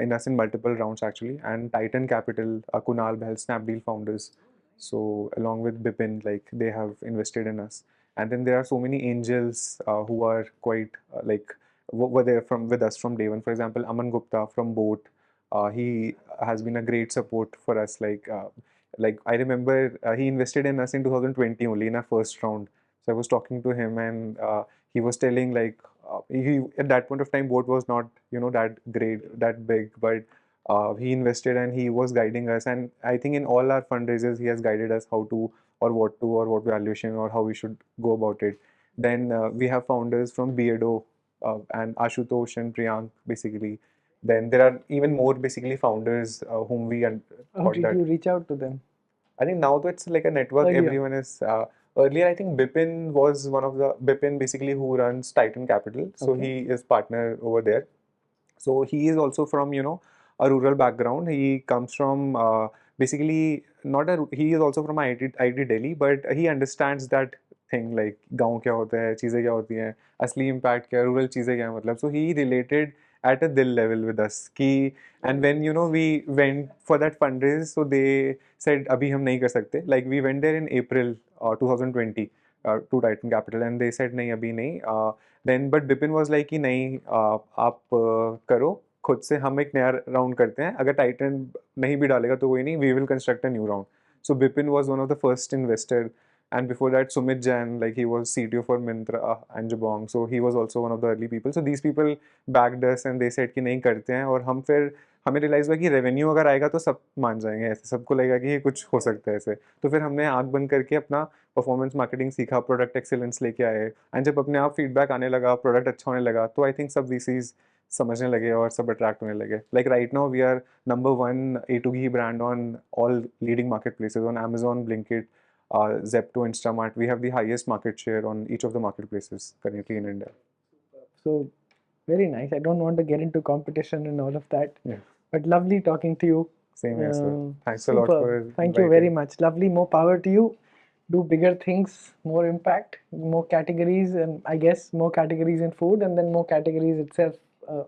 in us in multiple rounds actually. And Titan Capital, Kunal Bahal, Snapdeal founders. So along with Bipin, like they have invested in us. And then there are so many angels who are quite like were there from with us from day one. For example, Aman Gupta from Boat. He has been a great support for us. Like I remember he invested in us in 2020 only in our first round. So I was talking to him, and he was telling like he at that point of time boat was not you know that great that big, but he invested and he was guiding us. And I think in all our fundraisers he has guided us how to or what valuation or how we should go about it. Then we have founders from Beardo and Ashutosh and Priyank basically. Then there are even more basically founders whom we How got did that. you reach out to them? I think now it's like a network. Earlier. Everyone is. Earlier, I think Bipin was one of the Bipin basically who runs Titan Capital. So he is partner over there. So he is also from you know a rural background. He comes from basically not a. He is also from IIT Delhi, but he understands that thing like गांव क्या होता है, चीजें क्या होती हैं, असली impact क्या है, rural चीजें क्या है मतलब. So he related at a dil level with us कि and when you know we went for that fundraise, so they said अभी हम नहीं कर सकते. Like we went there in April 2020 to Titan Capital and they said नहीं अभी नहीं. Then but Bipin was like कि नहीं आप करो खुद से हम एक नया राउंड करते हैं अगर टाइटन नहीं भी डालेगा तो कोई नहीं we will construct a new round. So Bipin was one of the first investor And before that, Sumit Jain, like he was CTO for Myntra and Jabong, so he was also one of the early people. So these people backed us and they said कि नहीं करते हैं, और हम फिर हमें realise हुआ कि रेवेन्यू अगर आएगा तो सब मान जाएंगे, ऐसे सबको लगेगा कि ये कुछ हो सकता है ऐसे. तो फिर हमने आँख बंद करके अपना परफॉर्मेंस मार्केटिंग सीखा, प्रोडक्ट एक्सीलेंस लेके आए, एंड जब अपने आप फीडबैक आने लगा, प्रोडक्ट अच्छा होने लगा, तो आई थिंक सब VCs समझने लगे और सब अट्रैक्ट होने लगे. Like right now we are number 1 A2 ghee brand on all leading market places, on Amazon, Blinkit, Zepto, Instamart. We have the highest market share on each of the marketplaces currently in India. So very nice. I don't want to get into competition and all of that. Yeah. But lovely talking to you. Same here, sir. Thanks a lot for Thank you very inviting. much. Lovely. More power to you. Do bigger things, more impact, more categories, and I guess more categories in food, and then more categories itself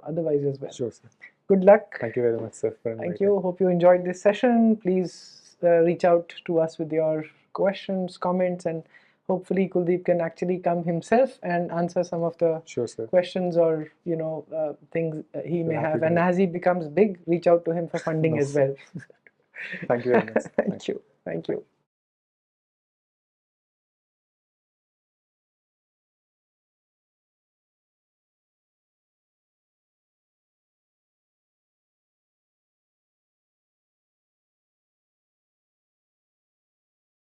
otherwise as well. Sure, sir. Good luck. Thank you very much, sir, for Thank inviting. you. Hope you enjoyed this session. Please reach out to us with your questions, comments, and hopefully Kuldeep can actually come himself and answer some of the Sure, sir. questions or things he may happy have. to And help. as he becomes big, reach out to him for funding No. as well. Thank you very much. Thank you. Thank you.